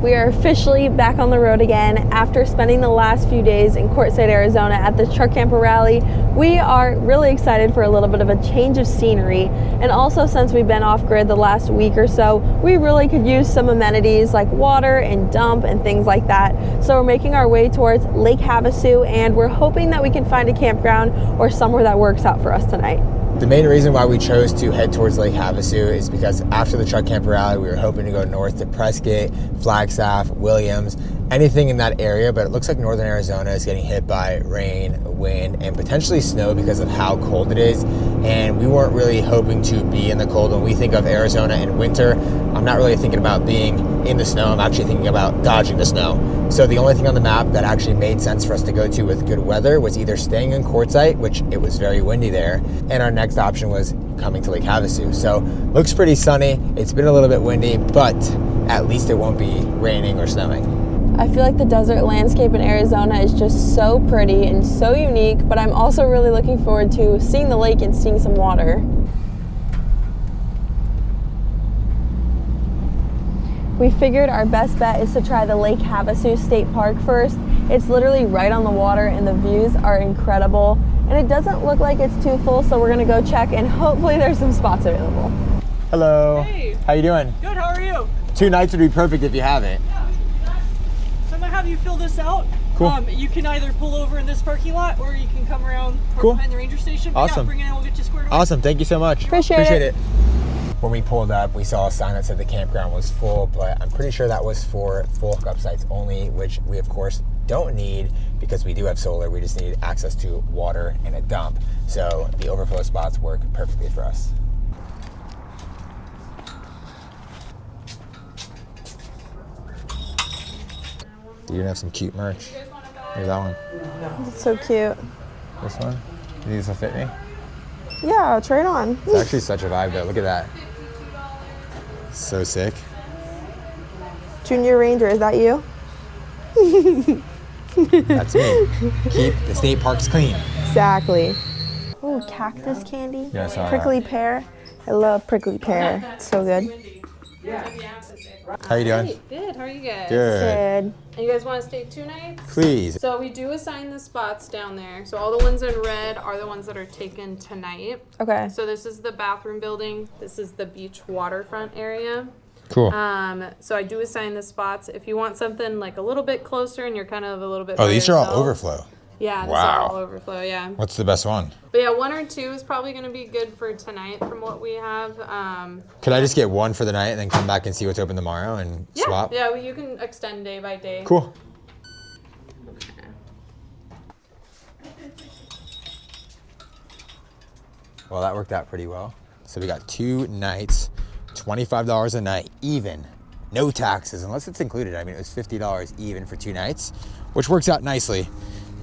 We are officially back on the road again after spending the last few days in Quartzsite, Arizona at the Truck Camper Rally. We are really excited for a little bit of a change of scenery, and also since we've been off grid the last week or so, we really could use some amenities like water and dump and things like that. So we're making our way towards Lake Havasu, and we're hoping that we can find a campground or somewhere that works out for us tonight. The main reason why we chose to head towards Lake Havasu is because after the Truck Camper Rally, we were hoping to go north to Prescott, Flagstaff, Williams, anything in that area, but it looks like northern Arizona is getting hit by rain, wind, and potentially snow because of how cold it is, and we weren't really hoping to be in the cold. When we think of Arizona in winter, I'm not really thinking about being in the snow, I'm actually thinking about dodging the snow. So the only thing on the map that actually made sense for us to go to with good weather was either staying in Quartzsite, which it was very windy there, and our next option was coming to Lake Havasu. So looks pretty sunny, it's been a little bit windy, but at least it won't be raining or snowing. I feel like the desert landscape in Arizona is just so pretty and so unique, but I'm also really looking forward to seeing the lake and seeing some water. We figured our best bet is to try the Lake Havasu State Park first. It's literally right on the water and the views are incredible. And it doesn't look like it's too full, so we're gonna go check and hopefully there's some spots available. Hello. Hey. How you doing? Good, how are you? 2 nights would be perfect if you have it. Yeah, so I'm gonna have you fill this out. Cool. You can either pull over in this parking lot or you can come around Cool. behind the ranger station. But Awesome. Yeah, bring it in, we'll get you squared away. Awesome, thank you so much. Appreciate it. When we pulled up, we saw a sign that said the campground was full, but I'm pretty sure that was for full hookup sites only, which we of course don't need because we do have solar. We just need access to water and a dump. So the overflow spots work perfectly for us. You're gonna have some cute merch. Here's that one. It's so cute. This one. You think this will fit me? Yeah, I'll try it on. It's actually such a vibe though. Look at that. So sick. Junior Ranger, is that you? That's me. Keep the state parks clean. Exactly. Oh, cactus candy. Yeah, I saw prickly pear. I love prickly pear. It's so good. How you doing? Good. How are you guys? Good. Good. And you guys want to stay 2 nights? Please. So we do assign the spots down there. So all the ones in red are the ones that are taken tonight. Okay. So this is the bathroom building. This is the beach waterfront area. Cool. So I do assign the spots. If you want something like a little bit closer and you're kind of a little bit Oh, by these are all yourself- overflow. Yeah, these Wow. are all overflow, yeah. What's the best one? But yeah, 1 or 2 is probably going to be good for tonight from what we have. Could I just get one for the night and then come back and see what's open tomorrow and Yeah, swap? yeah, well, you can extend day by day. Cool. Well, that worked out pretty well. So we got 2 nights, $25 a night, even. No taxes, unless it's included. I mean, it was $50 even for 2 nights, which works out nicely.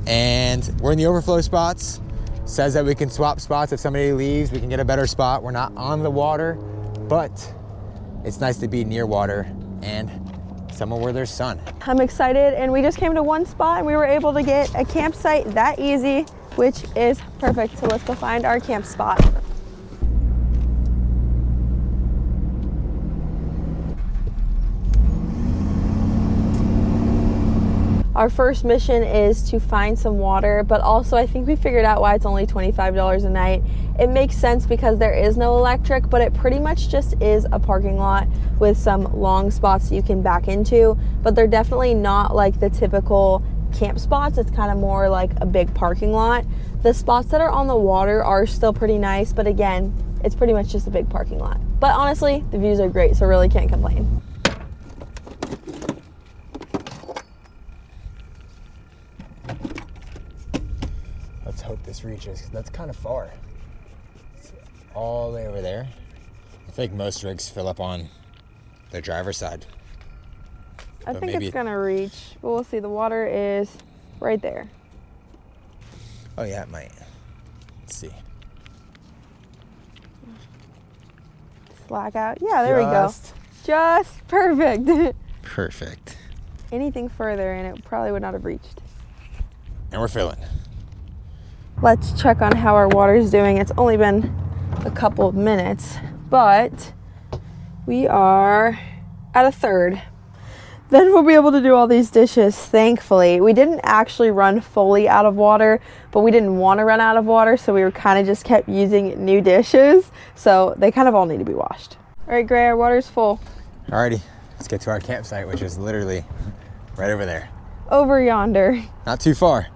And we're in the overflow spots. Says that we can swap spots if somebody leaves. We can get a better spot. We're not on the water, but it's nice to be near water and somewhere where there's sun. I'm excited, and we just came to one spot and we were able to get a campsite that easy, which is perfect. So let's go find our camp spot. Our first mission is to find some water, but also I think we figured out why it's only $25 a night. It makes sense because there is no electric, but it pretty much just is a parking lot with some long spots you can back into, but they're definitely not like the typical camp spots. It's kind of more like a big parking lot. The spots that are on the water are still pretty nice, but again, it's pretty much just a big parking lot. But honestly, the views are great, so really can't complain. Let's hope this reaches, because that's kind of far. It's all the way over there. I think most rigs fill up on the driver's side. I But think maybe it's gonna reach, but we'll see. The water is right there. Oh yeah, it might. Let's see. Slack out. Yeah, there we go. Just perfect. Perfect. Anything further and it probably would not have reached. And we're filling. Let's check on how our water's doing. It's only been a couple of minutes, but we are at a third. Then we'll be able to do all these dishes, thankfully. We didn't actually run fully out of water, but we didn't want to run out of water, so we were kind of just kept using new dishes. So they kind of all need to be washed. All right, Gray, our water's full. Alrighty, let's get to our campsite, which is literally right over there. Over yonder. Not too far.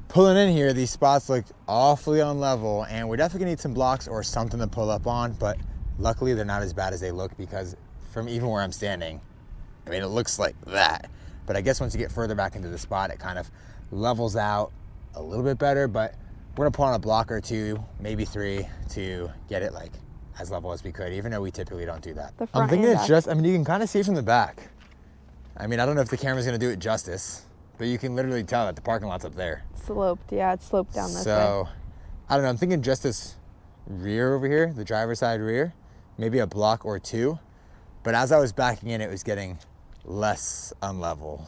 Pulling in here, these spots look awfully unlevel, and we're definitely gonna need some blocks or something to pull up on, but luckily they're not as bad as they look, because from even where I'm standing, I mean, it looks like that. But I guess once you get further back into the spot, it kind of levels out a little bit better, but we're gonna pull on a block or two, maybe 3, to get it like as level as we could, even though we typically don't do that. I'm thinking it's just, I mean, you can kind of see from the back. I mean, I don't know if the camera's gonna do it justice, but you can literally tell that the parking lot's up there. Sloped, yeah, it's sloped down this way. So, I don't know, I'm thinking just this rear over here, the driver's side rear, maybe a block or 2. But as I was backing in, it was getting less unlevel.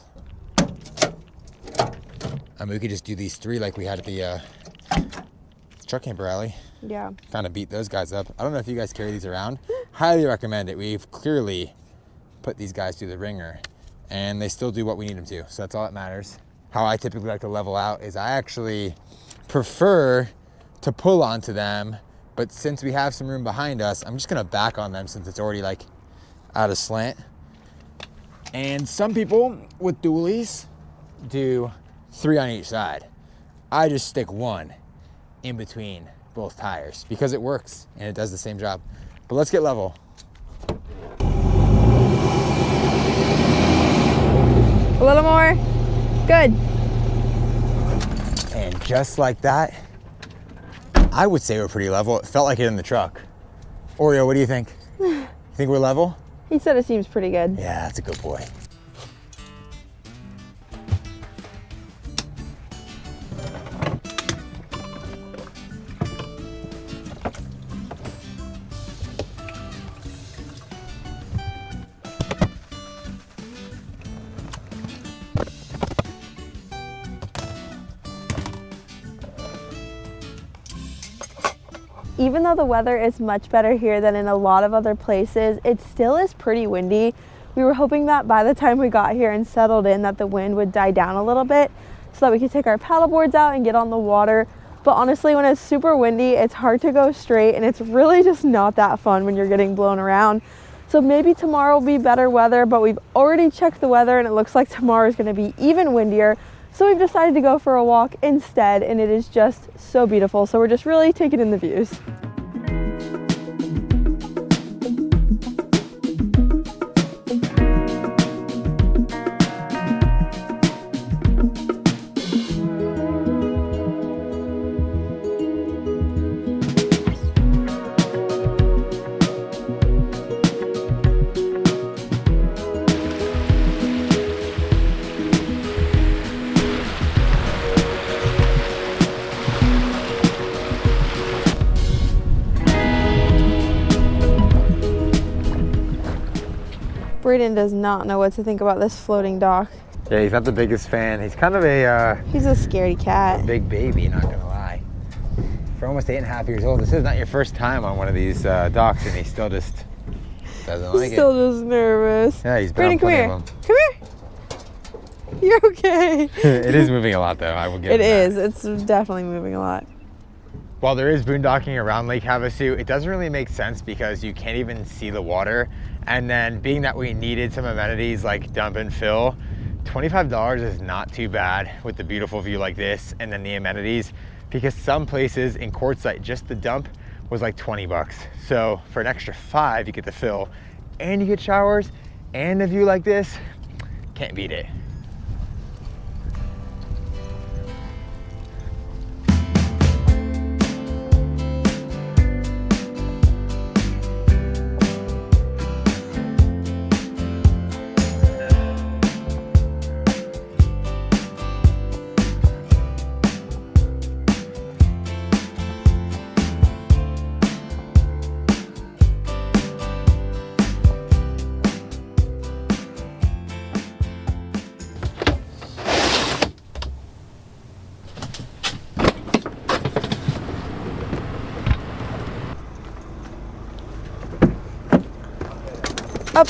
I mean, we could just do these 3 like we had at the truck camper rally. Yeah. Kind of beat those guys up. I don't know if you guys carry these around. Highly recommend it. We've clearly put these guys through the ringer, and they still do what we need them to. So that's all that matters. How I typically like to level out is I actually prefer to pull onto them, but since we have some room behind us, I'm just gonna back on them since it's already like out of slant. And some people with dualies do 3 on each side. I just stick 1 in between both tires because it works and it does the same job. But let's get level. A little more. Good. And just like that, I would say we're pretty level. It felt like it in the truck. Oreo, what do you think? You think we're level? He said it seems pretty good. Yeah, that's a good boy. Even though the weather is much better here than in a lot of other places, it still is pretty windy. We were hoping that by the time we got here and settled in that the wind would die down a little bit so that we could take our paddle boards out and get on the water. But honestly, when it's super windy, it's hard to go straight and it's really just not that fun when you're getting blown around. So maybe tomorrow will be better weather, but we've already checked the weather and it looks like tomorrow is gonna be even windier. So we've decided to go for a walk instead, and it is just so beautiful. So we're just really taking in the views. Braden does not know what to think about this floating dock. Yeah, he's not the biggest fan. He's kind of a He's a scaredy cat. big baby, not gonna lie. For almost 8.5 years old, this is not your first time on one of these docks, and he still just doesn't like He's still just nervous. Yeah, he's been Braden, on come plenty here. of Come here. You're okay. It is moving a lot, though. I will give It him that. is. It's definitely moving a lot. While there is boondocking around Lake Havasu, it doesn't really make sense because you can't even see the water. And then being that we needed some amenities like dump and fill, $25 is not too bad with the beautiful view like this and then the amenities, because some places in Quartzsite, just the dump was like 20 bucks. So for an extra 5, you get the fill and you get showers and a view like this. Can't beat it. Up.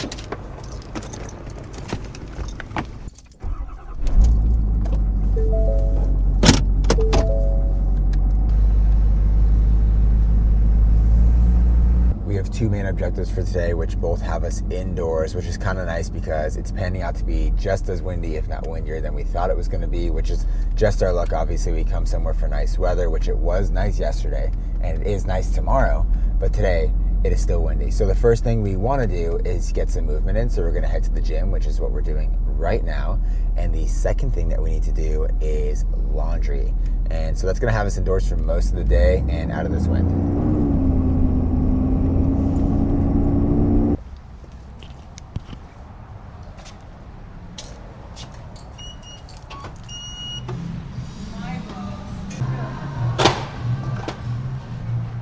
We have two main objectives for today, which both have us indoors, which is kind of nice because it's panning out to be just as windy, if not windier, than we thought it was going to be, which is just our luck. Obviously, we come somewhere for nice weather, which it was nice yesterday, and it is nice tomorrow, but today it is still windy. So the first thing we want to do is get some movement in, so we're going to head to the gym, which is what we're doing right now. And the second thing that we need to do is laundry. And so that's going to have us indoors for most of the day and out of this wind.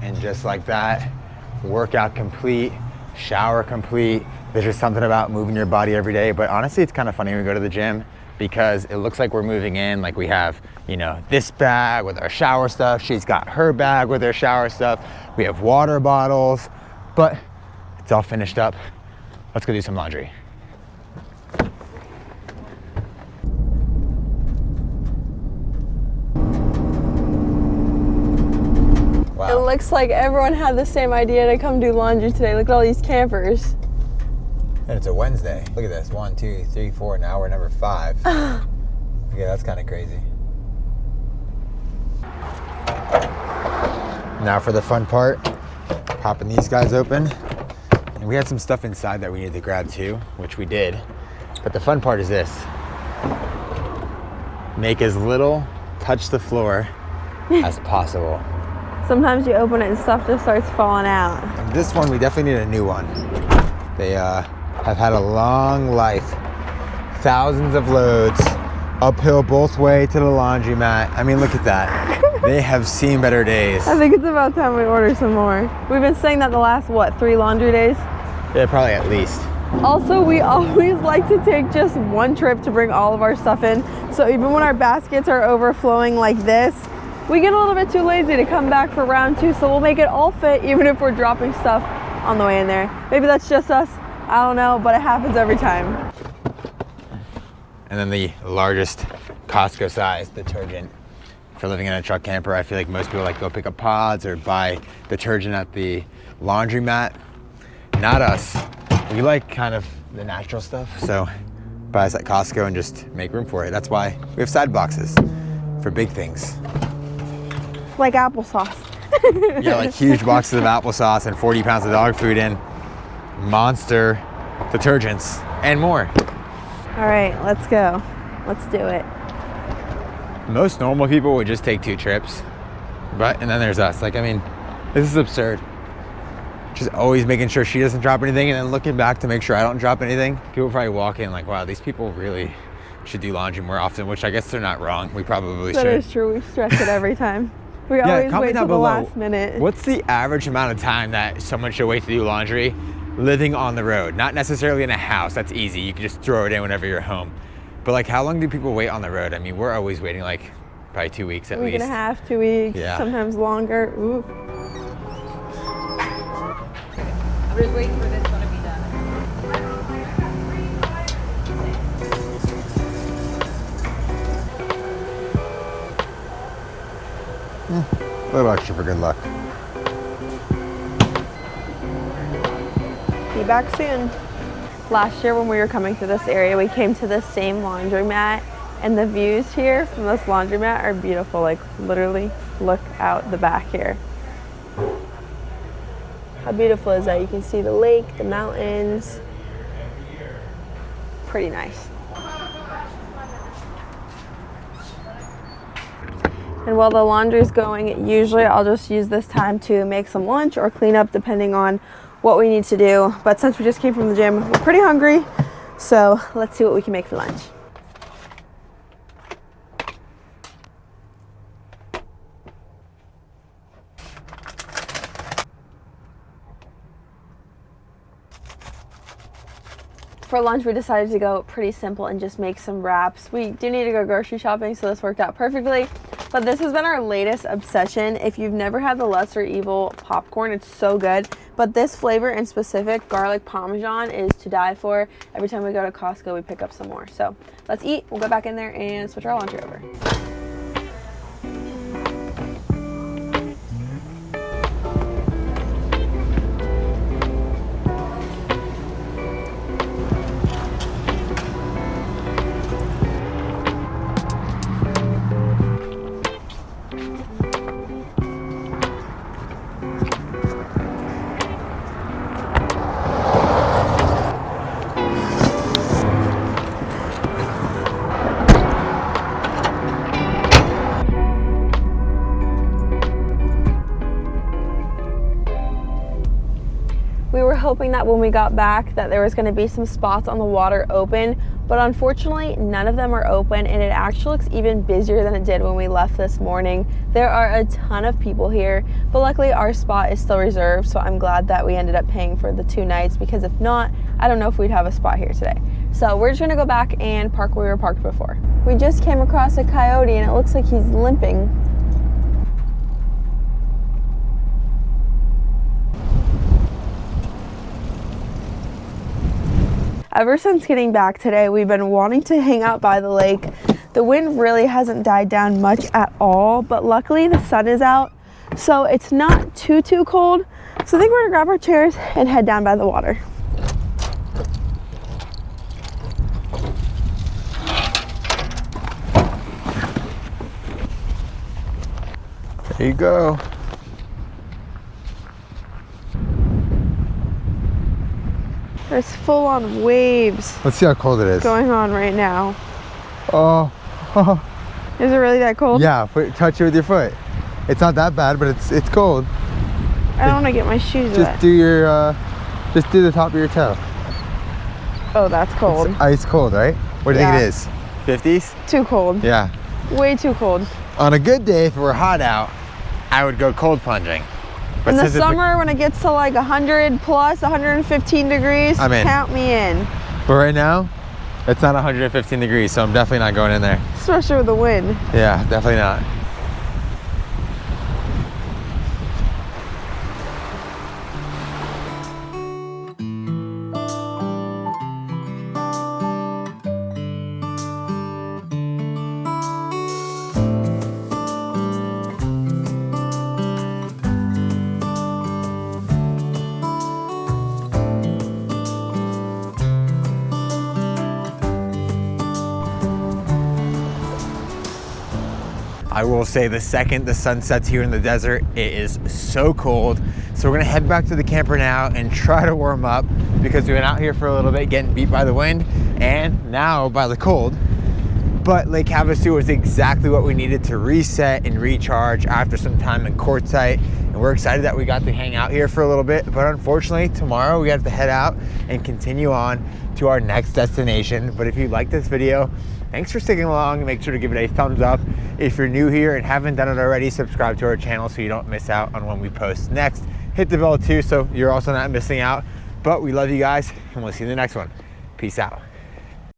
And just like that, workout complete, shower complete. There's just something about moving your body every day. But honestly, it's kind of funny when we go to the gym because it looks like we're moving in. Like we have, you know, this bag with our shower stuff. She's got her bag with her shower stuff. We have water bottles, but it's all finished up. Let's go do some laundry. It looks like everyone had the same idea to come do laundry today. Look at all these campers. And it's a Wednesday. Look at this. 1, 2, 3, 4. Now we're number 5. Yeah, that's kind of crazy. Now for the fun part, popping these guys open. And we had some stuff inside that we needed to grab too, which we did. But the fun part is this. Make as little touch the floor as possible. Sometimes you open it and stuff just starts falling out. And this one, we definitely need a new one. They have had a long life. Thousands of loads, uphill both way to the laundromat. I mean, look at that. They have seen better days. I think it's about time we order some more. We've been saying that the last, what, 3 laundry days? Yeah, probably at least. Also, we always like to take just one trip to bring all of our stuff in. So even when our baskets are overflowing like this, we get a little bit too lazy to come back for round 2, so we'll make it all fit even if we're dropping stuff on the way in there. Maybe that's just us, I don't know, but it happens every time. And then the largest Costco size detergent. For living in a truck camper, I feel like most people like go pick up pods or buy detergent at the laundromat. Not us. We like kind of the natural stuff, so buy us at Costco and just make room for it. That's why we have side boxes for big things. Like applesauce. Yeah, like huge boxes of applesauce and 40 pounds of dog food in monster detergents and more. All right, let's go. Let's do it. Most normal people would just take 2 trips, and then there's us. Like, I mean, this is absurd. Just always making sure she doesn't drop anything and then looking back to make sure I don't drop anything. People probably walk in like, wow, these people really should do laundry more often, which I guess they're not wrong. We probably should. That is true. We stress it every time. We always wait till the last minute. What's the average amount of time that someone should wait to do laundry living on the road? Not necessarily in a house. That's easy. You can just throw it in whenever you're home. But like, how long do people wait on the road? I mean, we're always waiting like probably 2 weeks at least. Week and a half, 2 weeks, sometimes longer. Ooh. I'm just waiting for this one to be done. A little extra for good luck. Be back soon. Last year when we were coming through this area, we came to the same laundromat, and the views here from this laundromat are beautiful. Like, literally, look out the back here. How beautiful is that? You can see the lake, the mountains. Pretty nice. And while the laundry's going, usually I'll just use this time to make some lunch or clean up depending on what we need to do. But since we just came from the gym, we're pretty hungry. So let's see what we can make for lunch. For lunch, we decided to go pretty simple and just make some wraps. We do need to go grocery shopping, so this worked out perfectly. But this has been our latest obsession. If you've never had the Lesser Evil popcorn, it's so good. But this flavor in specific, garlic parmesan, is to die for. Every time we go to Costco, we pick up some more. So let's eat. We'll go back in there and switch our laundry over. We were hoping that when we got back that there was going to be some spots on the water open, but unfortunately none of them are open, and it actually looks even busier than it did when we left this morning. There are a ton of people here, but luckily our spot is still reserved, so I'm glad that we ended up paying for the 2 nights, because if not, I don't know if we'd have a spot here today. So we're just going to go back and park where we were parked before. We just came across a coyote and it looks like he's limping. Ever since getting back today, we've been wanting to hang out by the lake. The wind really hasn't died down much at all, but luckily the sun is out, so it's not too cold. So I think we're gonna grab our chairs and head down by the water. There you go. There's full-on waves Let's see how cold it is. going on right now. Oh. Is it really that cold? Yeah, touch it with your foot. It's not that bad, but it's cold. I don't want to get my shoes Just wet. do your, just do the top of your toe. Oh, that's cold. It's ice cold, right? What do you think it is? 50s? Too cold. Yeah. Way too cold. On a good day, if it were hot out, I would go cold plunging. But In the since it's summer, when it gets to like 100 plus, 115 degrees, I'm in. count me in. But right now, it's not 115 degrees, so I'm definitely not going in there. Especially with the wind. Yeah, definitely not. I will say the second the sun sets here in the desert, it is so cold. So we're gonna head back to the camper now and try to warm up, because we've been out here for a little bit getting beat by the wind and now by the cold. But Lake Havasu was exactly what we needed to reset and recharge after some time in Quartzsite. And we're excited that we got to hang out here for a little bit. But unfortunately, tomorrow we have to head out and continue on to our next destination. But if you like this video, thanks for sticking along. Make sure to give it a thumbs up. If you're new here and haven't done it already, subscribe to our channel so you don't miss out on when we post next. Hit the bell too so you're also not missing out. But we love you guys, and we'll see you in the next one. Peace out.